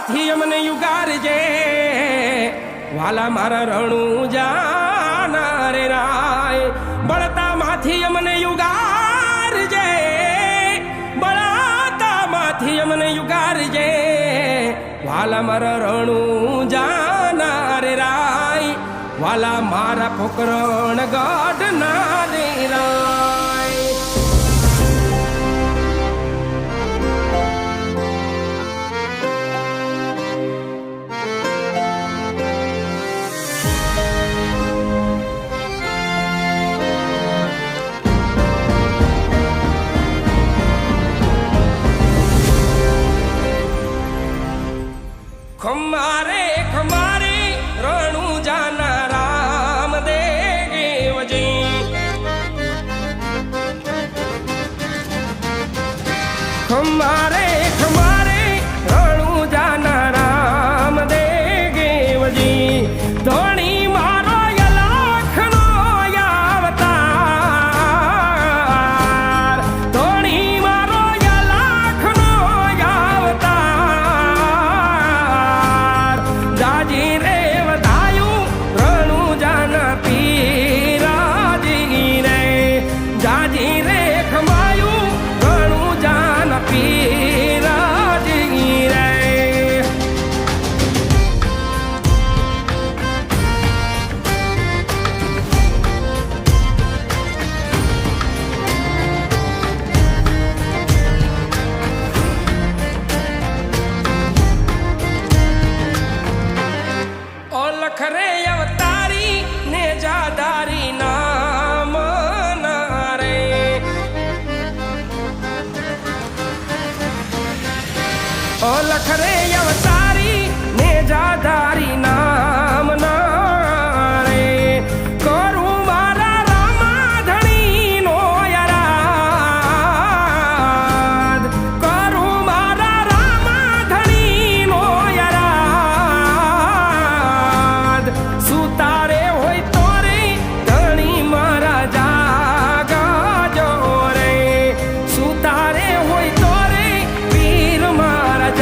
માથી અમને યુગારજે વાલા મારા રણું જાના રે રાય બળતા માથી અમને યુગારજે બળતા માથી અમને યુગારજે વાલા મારા રણું જાના રે રાય વાલા મારા પોકરણ ગઢ ના રે રાય ખમારે ખમારે રણું જાના રામ દેવજી ખમારે ખમારે રણું જાના રામ દેવજી ધોણી મારો યલાખનો અવતાર ધોણી મારો યલાખનો અવતાર જાજી રે વધાયું રણું જાના પીરાજી રે જાજી રે ખમાયું રણું જાના પીરાજી રે ઓલખ રે અવતારી ને જાદારી નામ ના રે ઓલખ રે અવતારી ને જાદારી નામ ના રે કરું મારા રામાધણી નો યરાદ કરું મારા રામાધણી નો યરાદ સુતારે હોય તો રે ધણી મારા જાગજો રે સુતારે હોય તો રે પીર મારા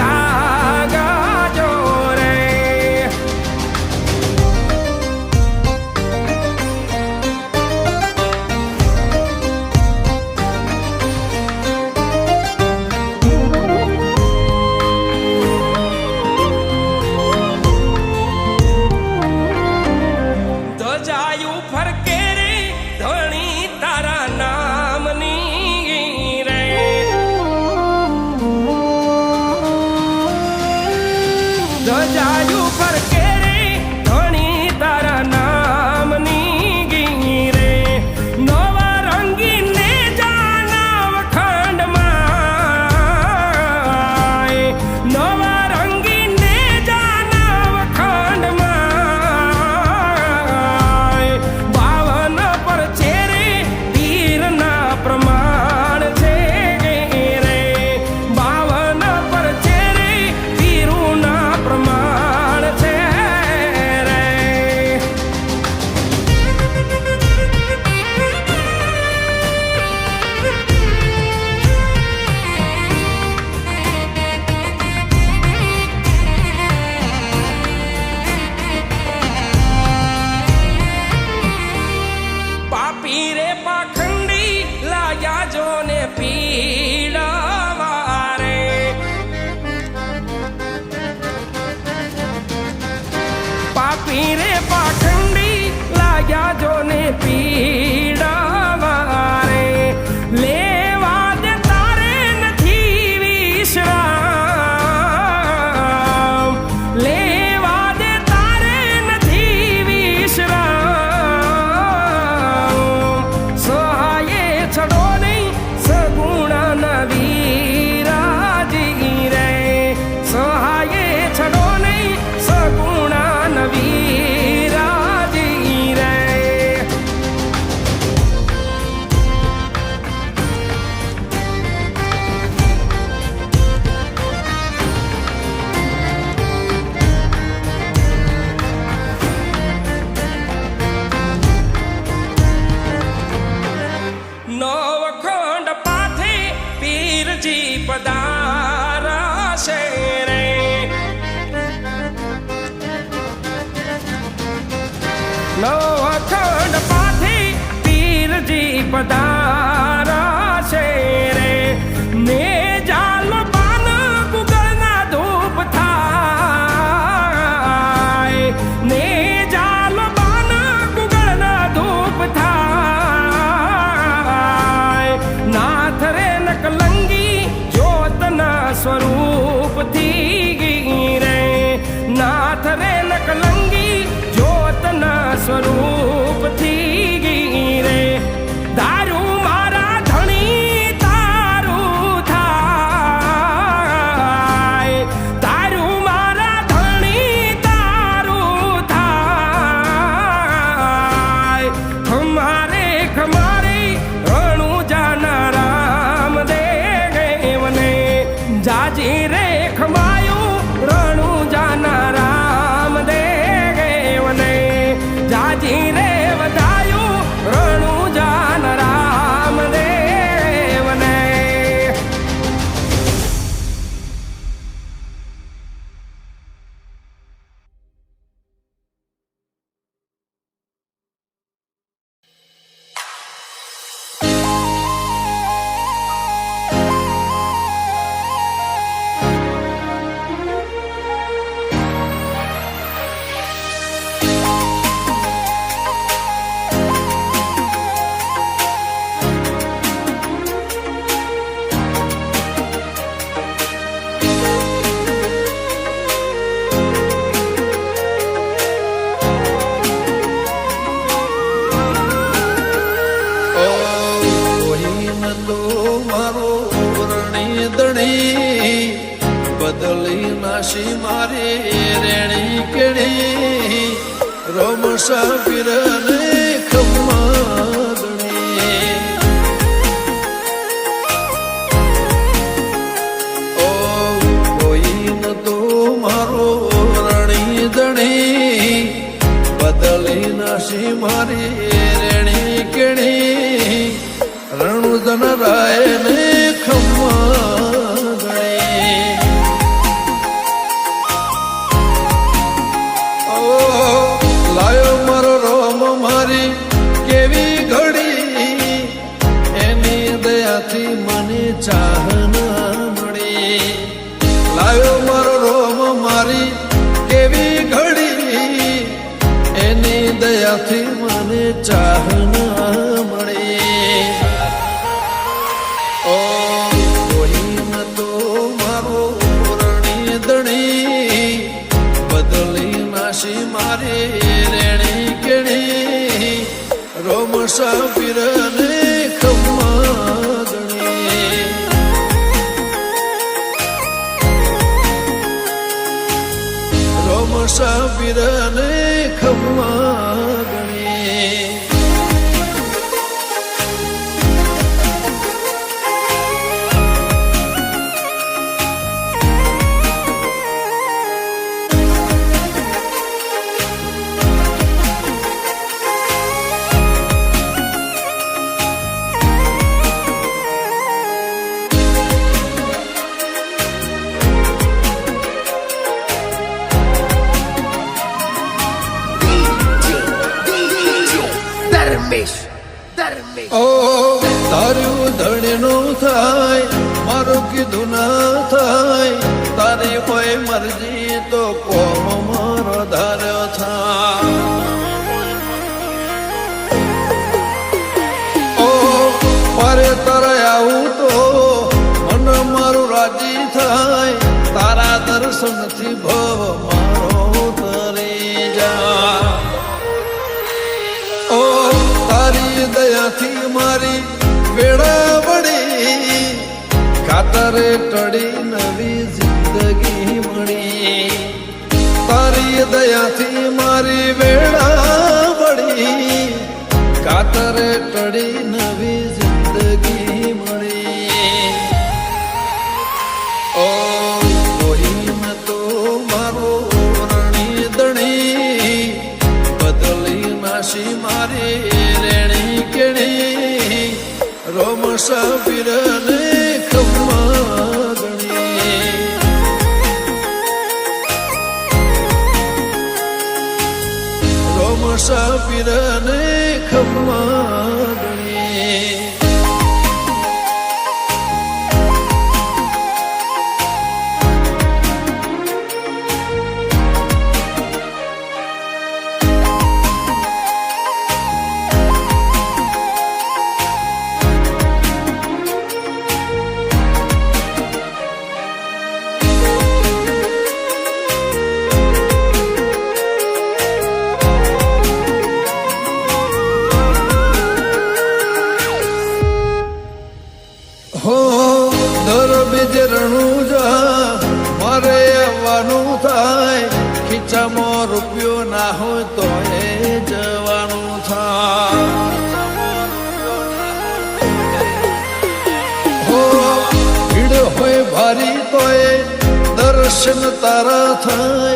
અખંડ પાથી પીરજી પધારા છે રે ને જાલ પાન ગુગળના ધૂપ થાય ને જાલ પાન ગુગળના ધૂપ થાય નાથ રે નકલંગી જ્યોતના સ્વરૂપથી રે નાથ રે નકલંગી જ્યોતના સ્વરૂપથી રે દારૂ મારા ધણી તારું થાય દારૂ મારા ધણી તારું થાય ખમારે ખમારે રણું જાના રામ દેવને જાજી રે ખમાયું રણું જાના રામ દેવને જાજી રે વધાયું રણું જાના રામ દેવને બદલી નાશી મારી રેણી કેણી રોમસા પીરને ખમ્માદણી ઓ કોઈ ન તો મારો રણી દણી બદલી નાશી મારી રેણી કેણી રણુદન રાય ને ખમ્માદણી લાયો મારો રોમ મારી કેવી ઘડી એની દયાથી મને ચાહના મળી લાયો મારો રોમ મારી કેવી ઘડી એની દયાથી મને ચાહના મળી ઓ કોઈ ન તો મારો રણી દણી બદલી નાશી મારી રેણી કેણી રોમસા પીરને ખમ્માદણી રોમસા પીરને ખમ્માદણી ઓ તારું ધણીનું થાય મારું કીધું ના થાય તારી હોય મરજી તો કોમ મારો ધાર્યો થાય ઓ મારે તારે આવું તો મન મારું રાજી થાય તારા દર્શનથી ભવ મારો તરી જા ઓ તારી દયાથી મારી વેળા વળી ખાતરે ટળી નવી જિંદગી મળી તારી દયાથી મારી વેળા વળી ખાતરે ટળી નવી જિંદગી મળી ઓ કોઈ ન તો મારો રણી દણી બદલી નાશી મારી રેણી કેણી રોમસા પીરને ખમ્માદણી મુસાફિરને ખમાડણી હો દર બીજે રણુજા મારે આવવાનું થાય ખીચામાં રૂપિયો ના હોય તો એ જવાનું થાય હો ભીડ હોય ભારી તો એ દર્શન તારા થાય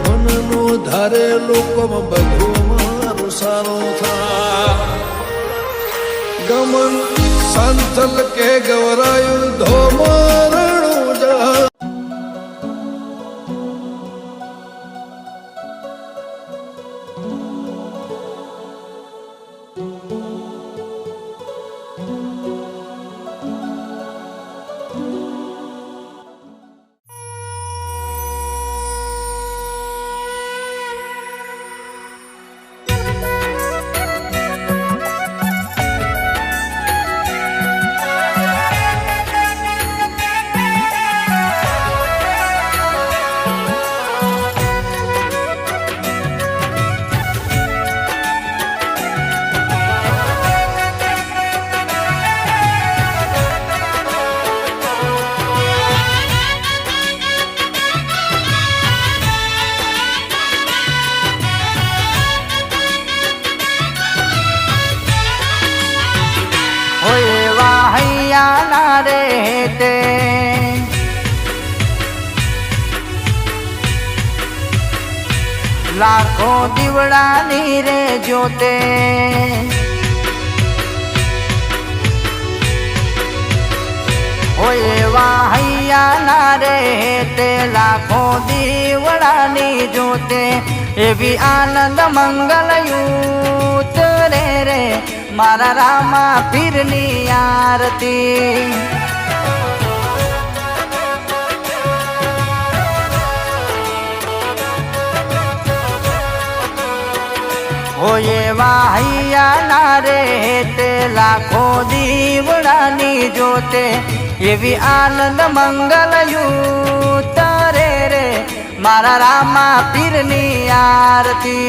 મનનું ધારે લોકોમાં બધું મારું સારું થાય ગમન સંતલ કે ગવરાયું ધોમરણું જા रे लाखों दीवड़ानी रे जोते होए वाहैया ना रे ते लाखों दीवड़ानी जोते एवी आनंद मंगल यूत रे रे मारा रामा पीरनी आरती होए वाहैया ना रे ते लाखों दीवड़ानी जोते एवी आनंद मंगल यूत रे रे मारा रामा पीरनी आरती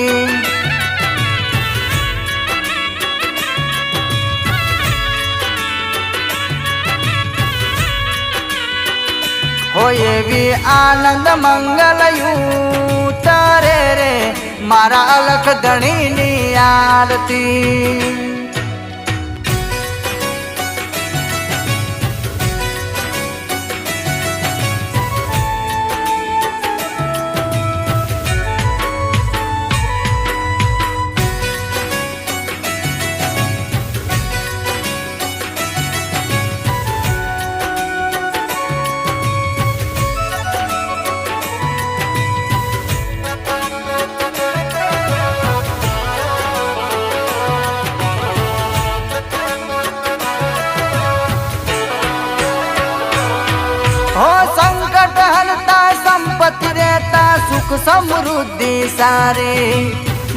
होए भी आनंद मंगल यूत रे रे मारा अलख धणी नी आरती हो संकट हरता संपत्ति रहता सुख समृद्धि सारे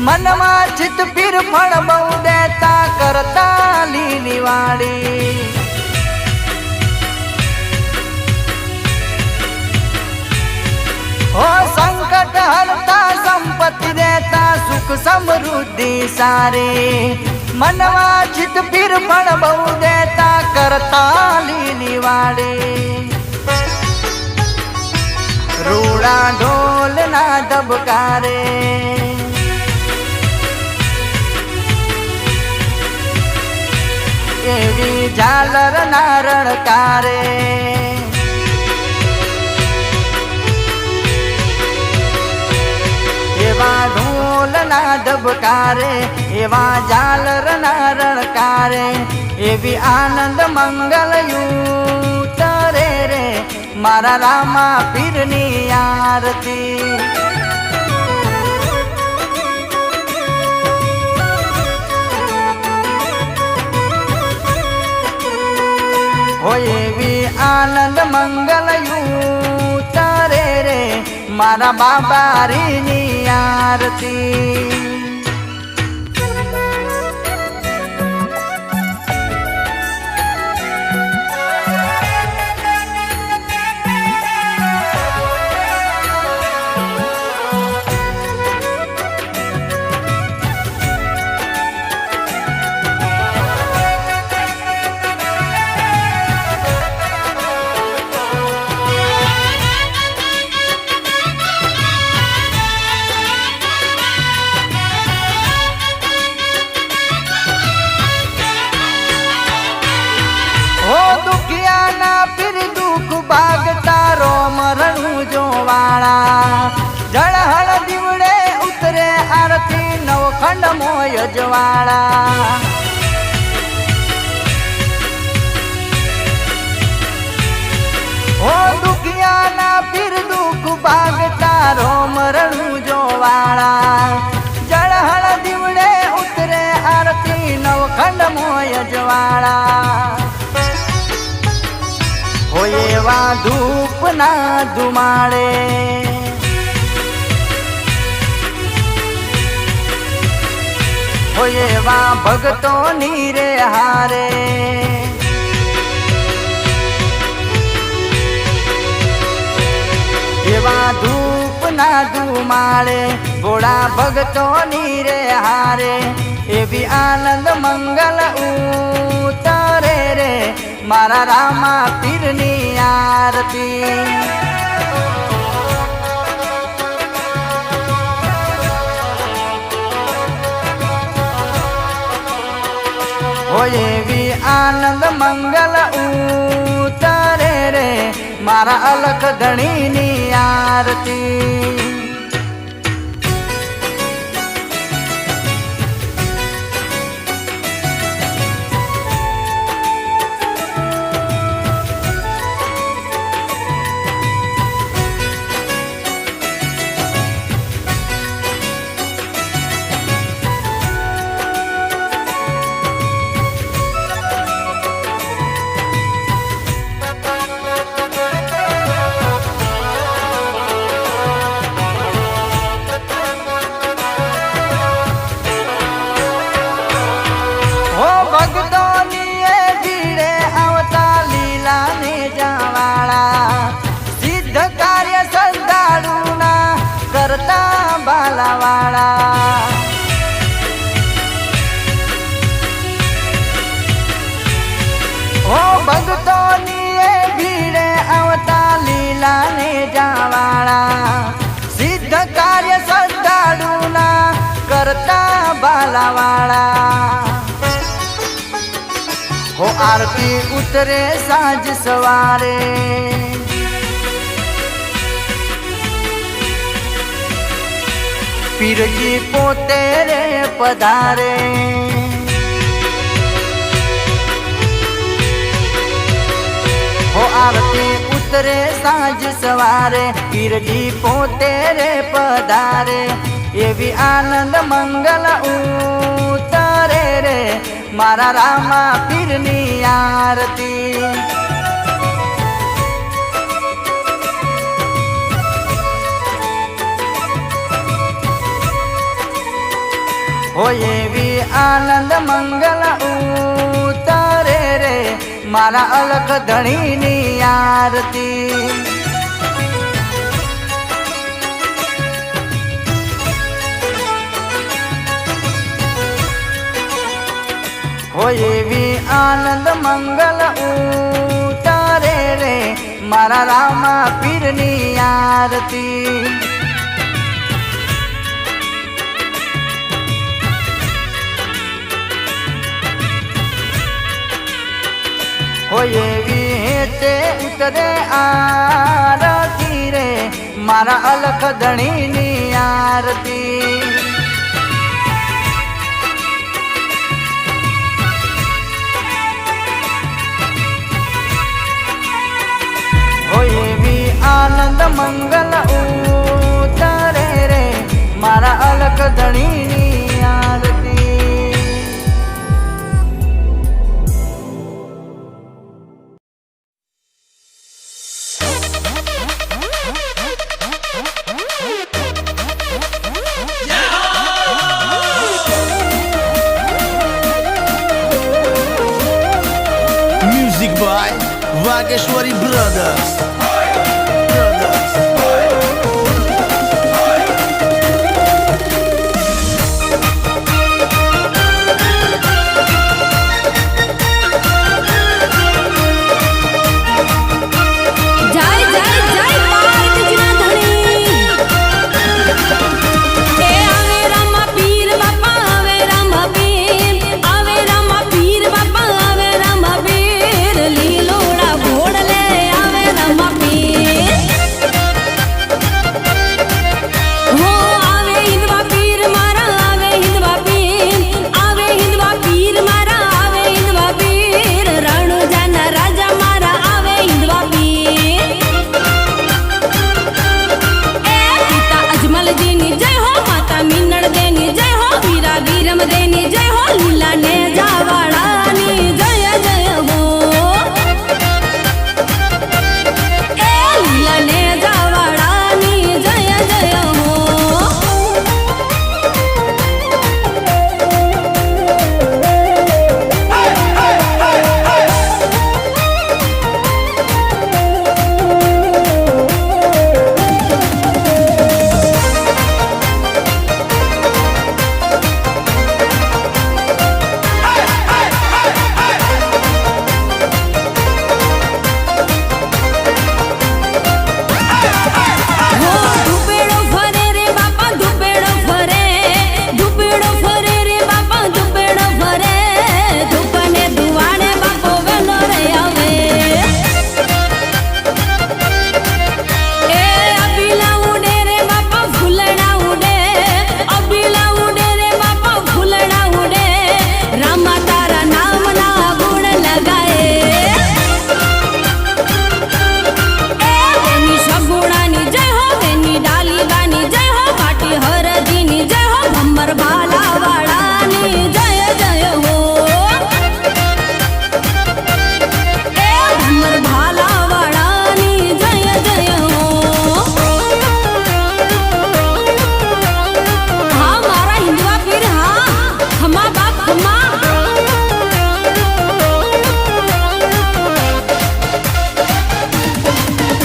मनमा चित फिर फल बहु देता करता लीली वाड़ी हो संकट हरता संपत्ति रहता सुख समृद्धि सारे मनवा चित फिर फल बहु देता करता लीली वाड़ी रूड़ा ढोल ना दबकारे एवी झालर ना रणकारे एवा ढोल ना दबकारे एवा झालर ना रणकारे एवी आनंद मंगल यूत रे रे मारा रामा पीरनी आरती હોય એવી આનંદ મંગલ ઉતારે રે મારા બાબારીની આરતી. દુખિયાના પીર દુઃખ ભાગતા મરણું જોવાળા જળહળ દીવડે ઉતરે આરતી નવખંડ મોય જવાળા. હો દુખિયાના પીર દુઃખ ભાગતા મરણું જોવાળા જળહળ દીવડે ઉતરે આરતી નવખંડ મોય જવાળા. હોય એવા ધૂપ ના ધુમાડે હોય એવા ભક્તો નીરે હારે એવા ધૂપ ના ધુમાડે ભોળા ભક્તો નીરે હારે એવી આનંદ મંગલ ઉતારે રે મારા રામા પીરની આરતી. હોય એવી આનંદ મંગલ ઉતારે રે મારા અલખ ધણીની આરતી. સિદ્ધ કાર્ય સંતાડુના કરતા બાલાવાળા. હો ભક્તોની એ ભીડે આવતા લીલા ને જાવાળા સિદ્ધ કાર્ય સંતાડુના કરતા બાલાવાળા. હો આરતી ઉતરે સાંજ સવારે પીરજી પોતે રે પધારે હો આરતી ઉતરે સાંજ સવારે પીરજી પોતે રે પધારે એવી આનંદ મંગલ ઉતારે રે મારા રામા પીરની આરતી. હોય એવી આનંદ મંગલ ઉતારે રે મારા અલખ ધણીની આરતી. હોય એવી આનંદ મંગલ ઉતારે રે મારા રામા પીરની આરતી. હોય એવી હેતે ઉતરે આરતી રે મારા અલખ ધણીની આરતી. હોય એવી આનંદ મંગલ ઉતારે રે મારા અલખ ધણીની આરતી. Music by Vageshwari Brothers. જય જય જય પાર્વતીના ધણી એ આવે રામા પીર બાપા આવે રામા પીર આવે રામા પીર બાપા આવે રામા પીર લીલોડા ઘોડલે આવે રામા પીર હો આવે હિંદવા પીર મારા આવે હિંદવા પીર આવે હિંદવા પીર મારા આવે હિંદવા પીર રણુજાના રાજા મારા આવે હિંદવા પીર પિતા અજમલ દેની જય હો માતા મીનળ દેની જય હો વીરા વીરમ દેની જય હો લીલા ને જાવાળાની જય જય હો લીલા ને જાવાળાની જય જય હો ધુપેડો ફરે રે બાપા ધુપેડો ફરે ધુપેડો ફરે રે બાપા ધુપેડો ફરે ધૂપને ધુવાડે બાપો વેલો રે આવે એ અબીલા ઉડે રે બાપા ફૂલડા ઉડે અબીલા ઉડે રે બાપા ફૂલડા ઉડે રામા તારા નામના ગુણ લગાએ વેની સગુણાની જય હો વેની ડાલીબાની જય હો પાટી હરજીની જય હો ભમર ભાલાવાળાની જય જય હો ભમર ભાલાવાળાની જય જય હો હા મારા હિંદવા પીર હા ખમા બાપ ખમા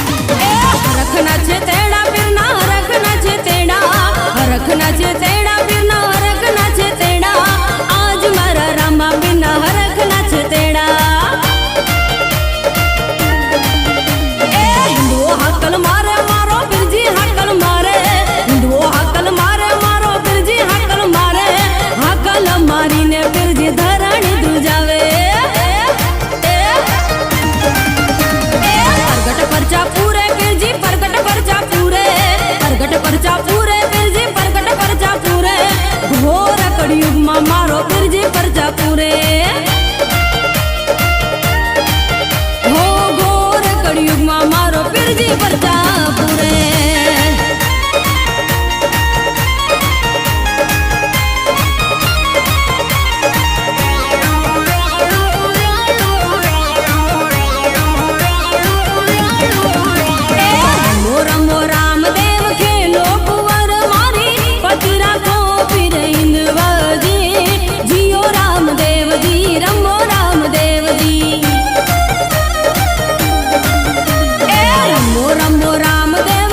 હરખના છે તેડા પીરના હરખના છે તેડા હરખના છે તેડા પીરના હરખના છે તેડા આજ મારા રામા પીરના હરખના છે તેડા એ હિન્દુઓ હાકલ મારે મારો પીરજી હાકલ મારે હિન્દુઓ હાકલ મારે મારો પીરજી હાકલ મારે હાકલ મારીને પીરજી ધરાણી ધ્રુજાવે પરગટ પરચા પૂરે પીરજી પરગટ પરચા પૂરે પરગટ પરચા પૂરે પીરજી પરગટ પરચા પૂરે ઘોર કળિયુગમાં મારો પીરજી પરચા પૂરે હો ઘોર કળિયુગમાં મારો પીરજી પરચા પૂરે રમો રમો રામદેવ ખેલો કુંવર મારી પતિ રાખો પીર હિંદવાજી જીઓ રામદેવજી રમો રામદેવજી રમો રમો રામદેવ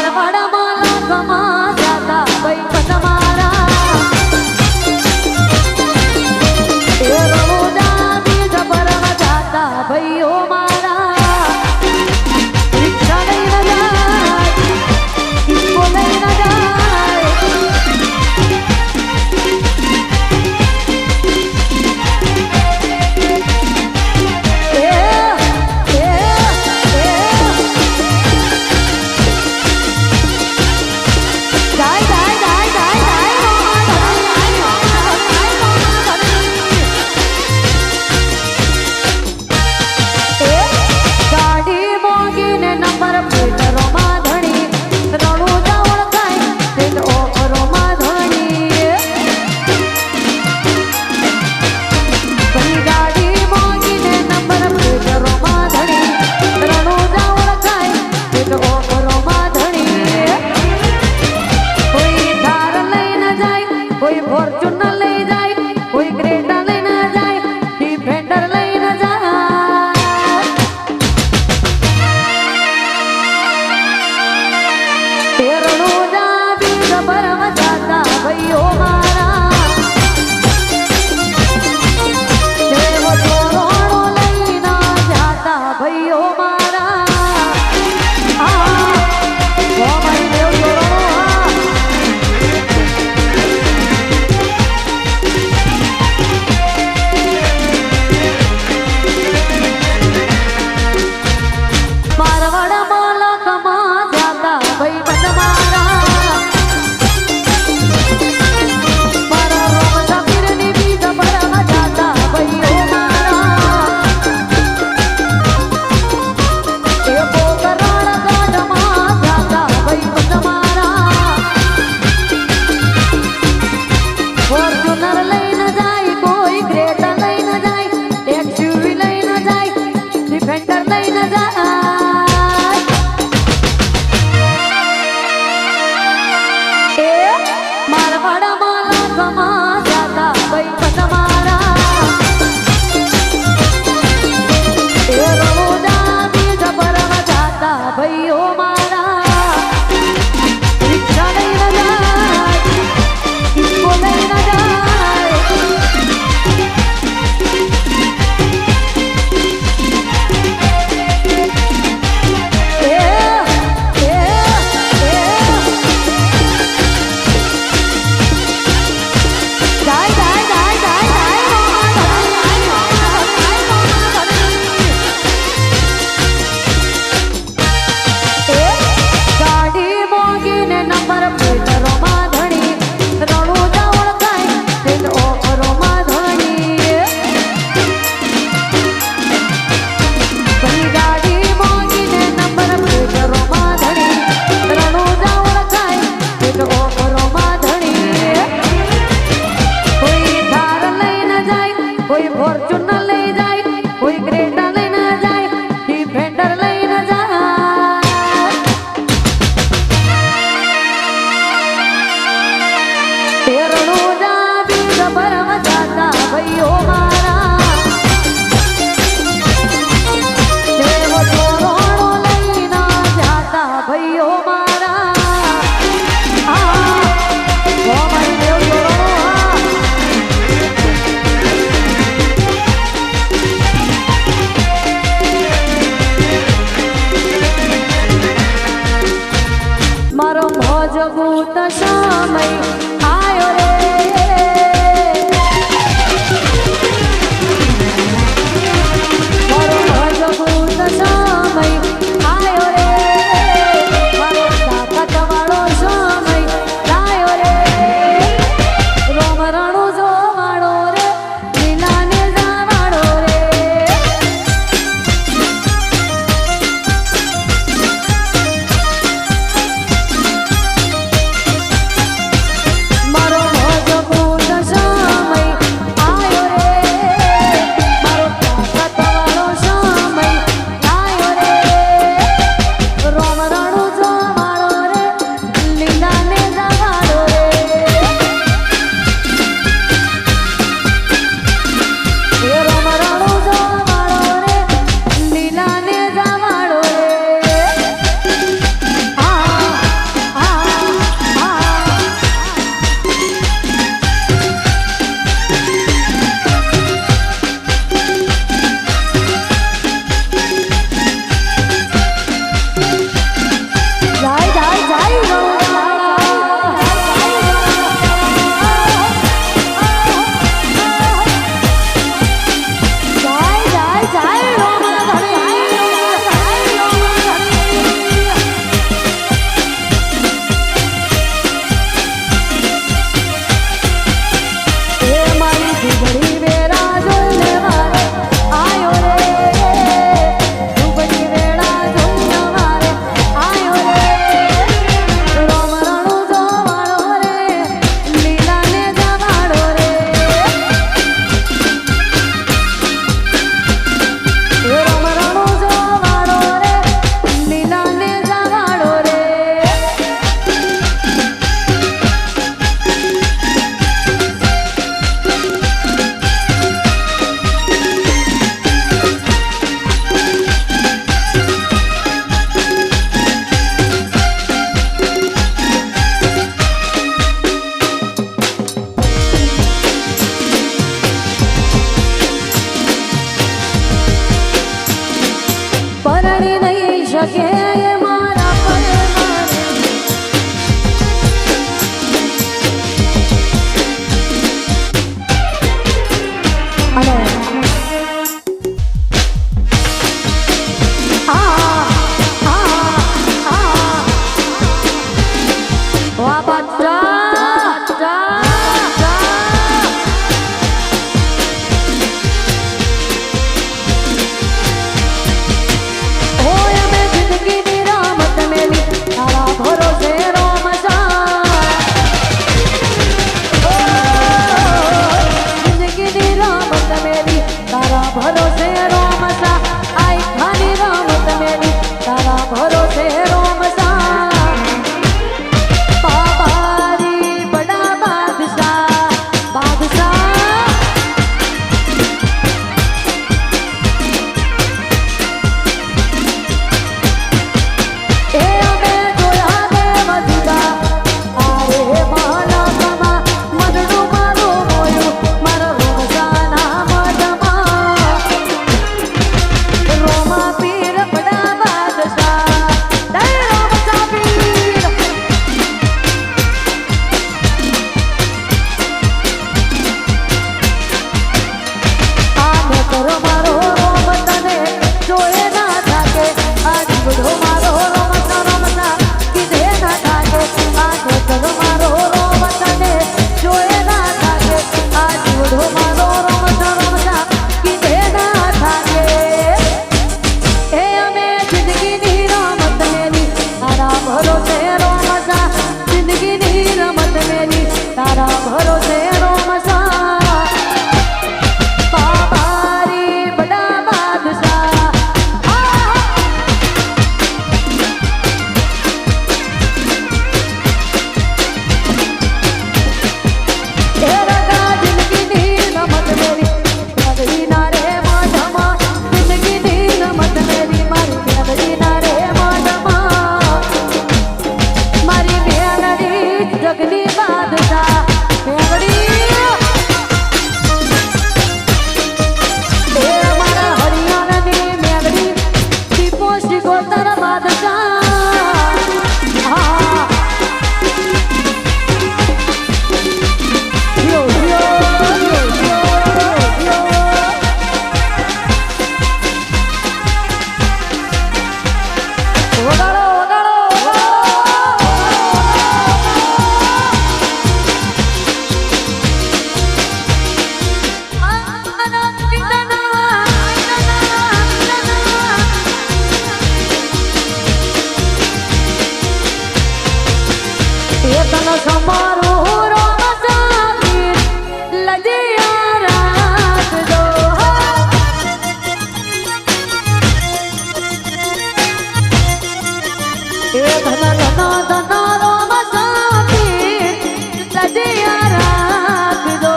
મારવાડામાં લાખમાં જાતા ભાઈ તમારા એ રણુજા બીજ ભરવા જાતા ભાઈઓ મારા રિક્ષા લઈને જાય ઈકો લઈને જાય મજબૂત સમય આયો રે મારો મજબૂત સમય આયો રે મારો તાકાત વાળો સમય આયો રે રોમ રણુ જોવાળો રે લીલાને જાવાળો રે તન સમારું રોમ સાબીર લજિયા રાખજો એ ધન ધન ધન રોમ સાબીર લજિયા રાખજો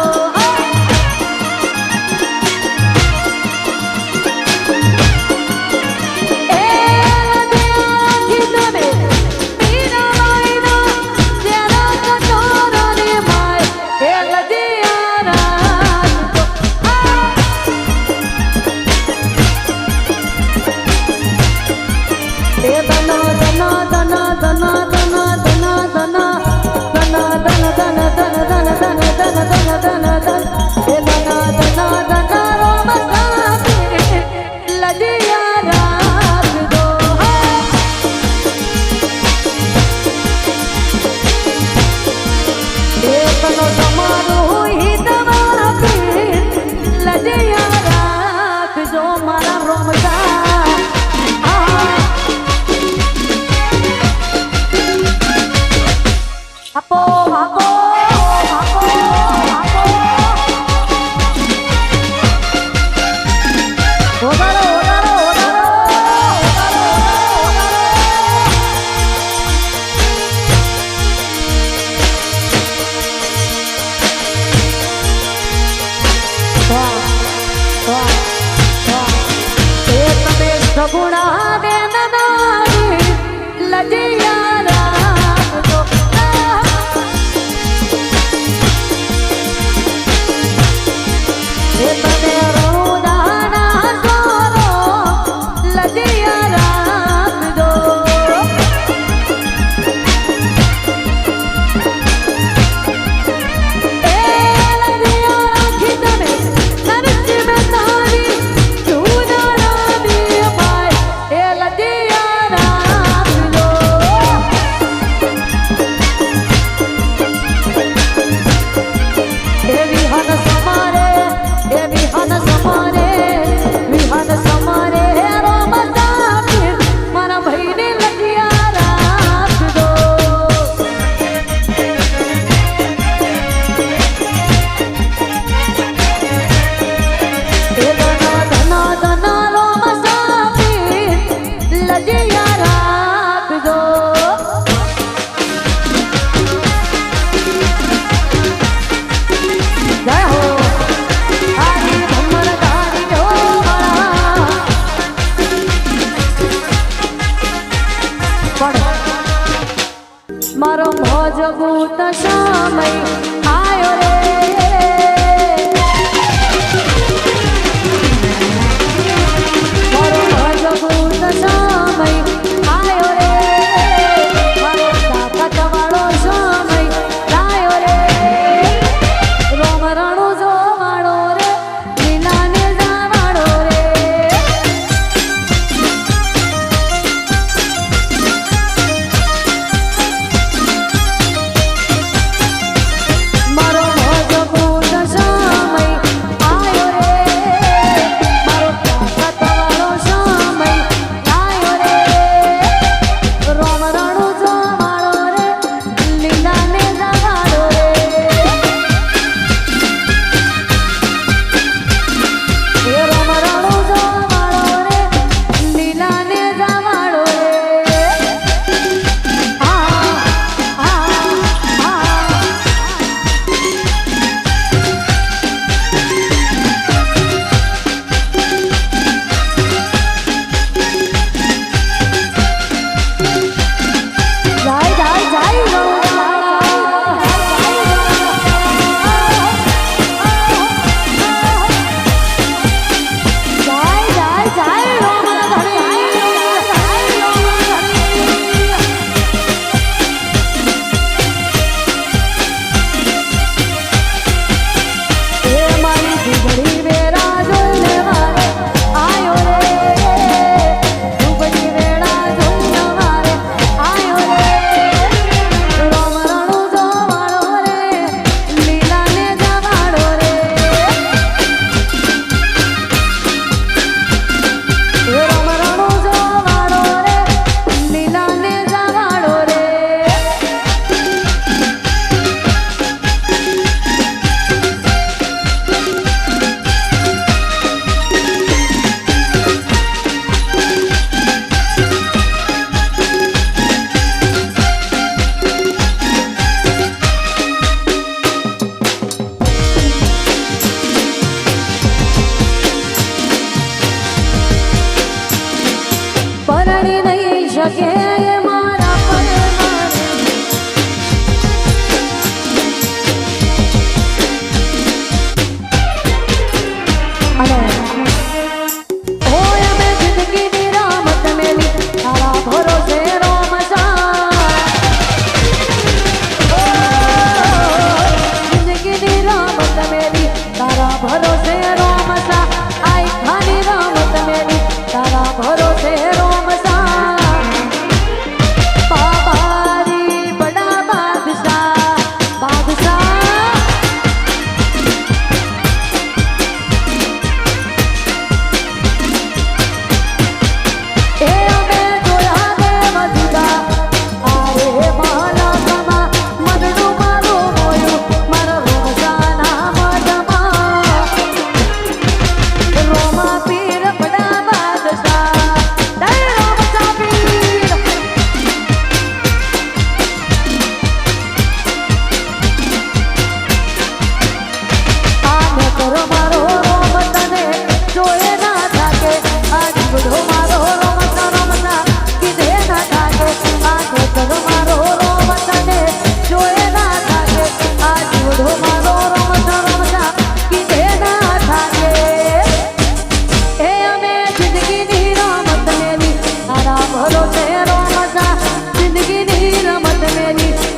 મારો મજબૂત સમય આયો રે મારો મજબૂત સમય આયો રે મારો તાકાત વાળો સમય આયો રે રોમ રણું જોવાળો રે લીલાને જાવાળો રે મારો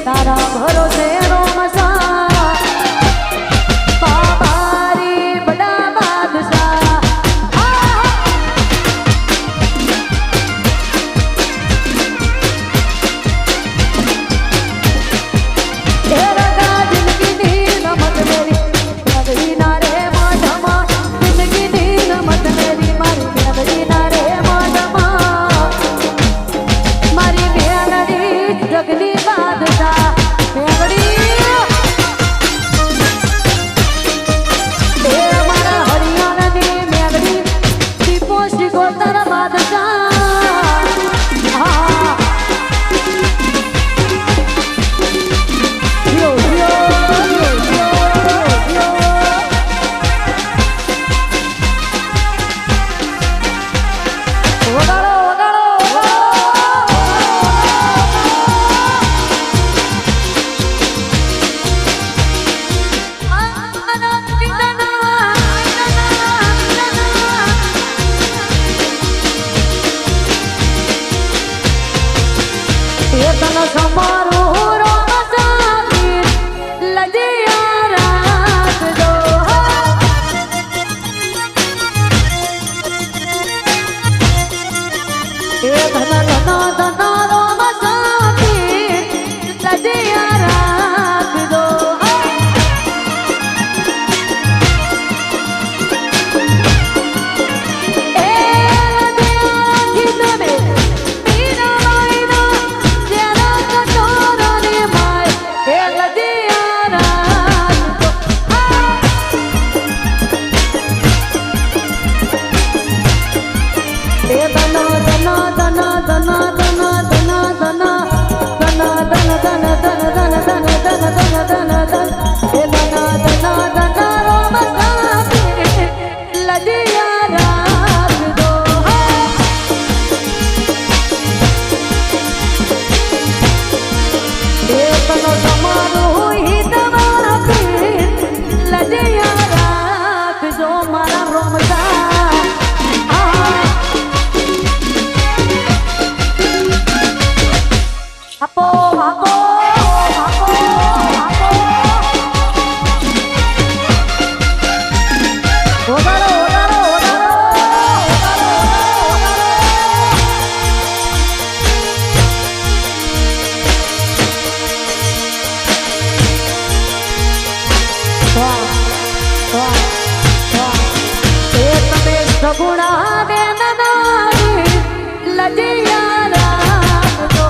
તારા ભરોસે રોમસા બાબારી બડા બાદશાહ જગની બાદશાહ મેઘડી એ મારા હરિયાણાની મેઘડી ટીપો શિકોતર બાદશાહ હા યો વગાડો સમારોહ રોમસાગીર લજિયા રાખજો એ ધન રોમસાગીર લજિયા રાખજો સગુણા બેન નારી લજિયા રાખજો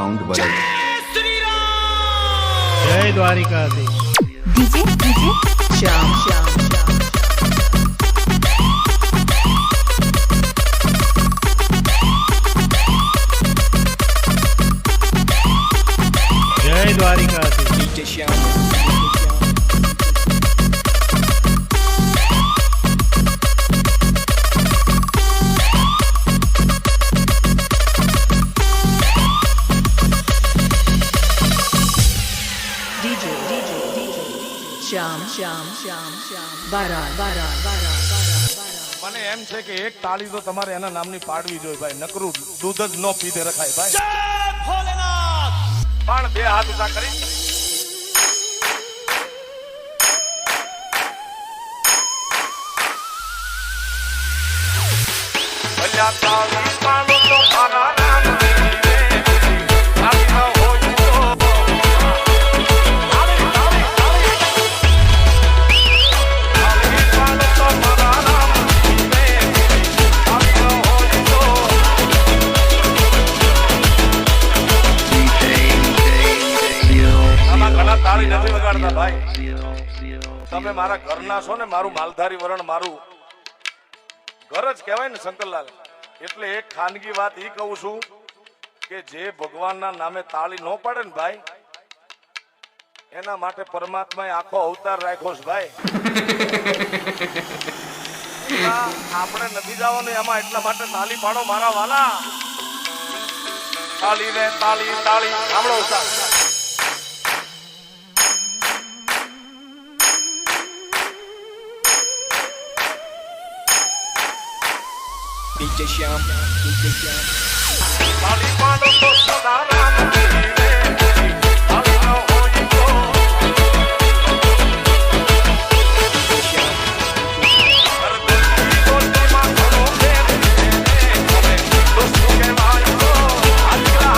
साउंड बजाइए। जय द्वारिकाधीश। डीजे डीजे श्याम श्याम जय Dwarkadhish. DJ DJ DJ Shyam Shyam Shyam Shyam बारा बारा बारा बारा મને એમ છે કે એક તાળી તો તમારે એના નામની પાડવી જોઈએ ભાઈ, નકરું દૂધ જ ન પીધે રખાય ભાઈ. જય ભોલેનાથ. પણ બે હાથ ઊંચા કરી ભલ્યા તાળી પાડો તો મારા નામ તાળી નથી વગાડતા ભાઈ. તમે મારા ઘરના છો ને, મારું માલધારી વરણ મારું ઘર જ કહેવાય ને શંકરલાલ. એટલે એક ખાનગી વાત ઈ કહું છું કે જે ભગવાનના નામે તાળી ન પાડે ને ભાઈ, એના માટે પરમાત્માએ આખો અવતાર રાખ્યો છે ભાઈ. આપણે નથી જવાનું એમાં, એટલા માટે તાળી પાડો મારા વાલા. તાળી રે તાળી તાળી સાંભળો સાહેબ. DJ Shyam, DJ Shyam. Tali paado to sada Ram Tali na hoyi to. DJ Shyam. Har dil ko tema thano de kare dosto ke bhai to ajra.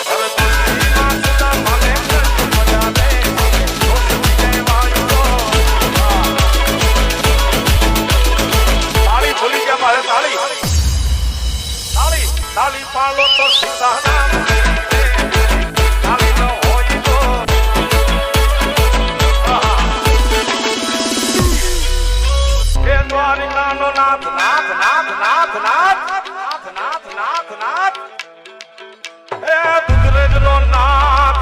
Har dil ma sada mane maja de dosto ke bhai to. ભૂલી ગયા મારે તાળી તાળી તાળી પાડો તો સીતારામ તાળી ન હોય તો એ દ્વારિકાનો નાથ નાથ નાથ નાથ નાથ નાથ નાથ નાથ નાથ એ દુધરેજનો નાથ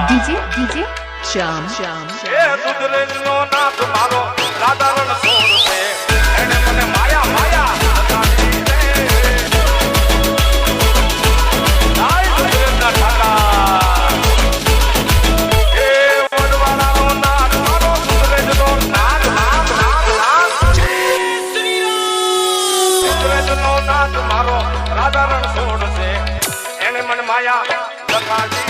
डीजे डीजे श्याम श्याम એ દુધરેજનો નાથ મારો રાધારણ સોર છે. એને મને માયા માયા બતાવી દે. આય દુધરેજના ઠાકા એ વડવાળાનો નાથ મારો દુધરેજનો નાથ નાથ નાથ નાથ. દુધરેજનો નાથ મારો રાધારણ સોર છે. એને મને માયા બતાવી દે.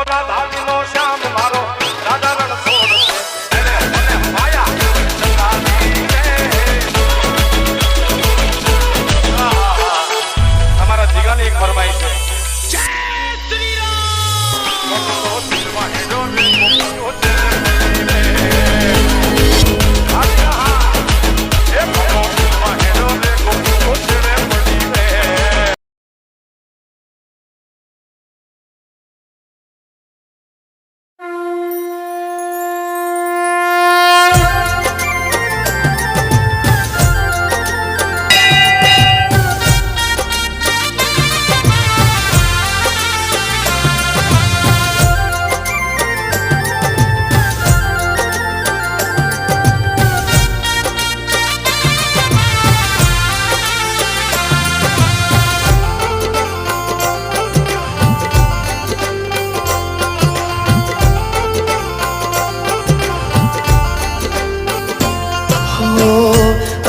રાધાજીનો શ્યામ મારો રાધારણ સોર છે. એને મને માયા લગાવી દે. તમારા જીગાની એક ફરમાઈ છે. જય શ્રી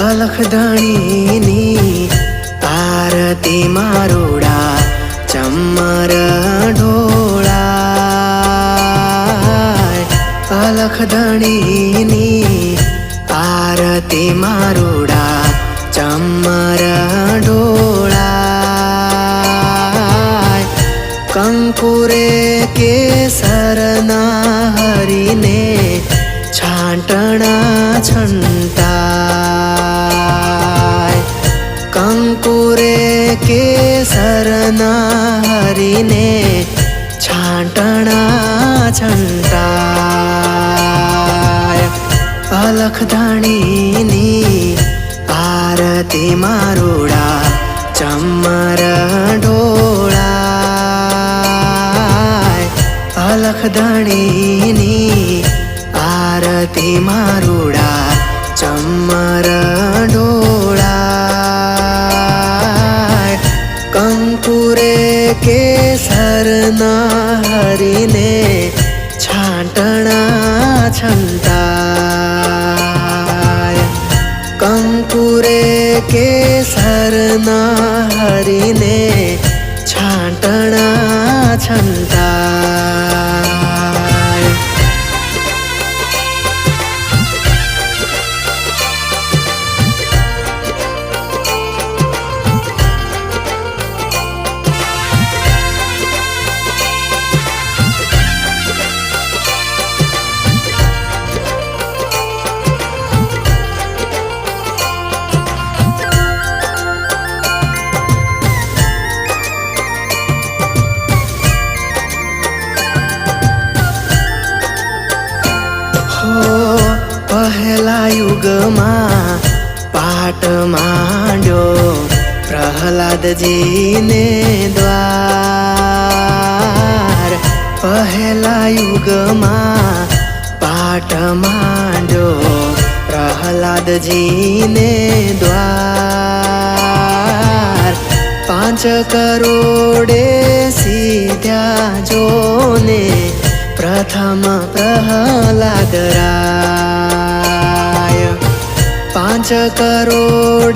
અલખધણીની આરતી મારોડા ચમર ઢોળા અલખધણીની આરતી મારુડા ચમર ઢોળાય કંકુરે કેસરના હરીને છાંટણા છંટાય કંકુરે કેસરના હરીને છાંટણા છંટાય અલખધણીની આરતી મારુડા ચમર ઢોળાય અલખધણીની આરતી મારુડા ચમર ઢોળાય કંકુરે કેસરના હરીને છાંટણા છંટાય કંકુરે કેસરના હરીને છાંટણા છંટાય પહેલા યુગમાં પાટ માંડ્યો પ્રહલાદજીને દ્વાર પહેલા યુગમાં પાટ માંડ્યો પ્રહલાદજીને દ્વાર 5 કરોડે સીધ્યા જોને પ્રથમ પ્રહલાદ રાય 5 કરોડ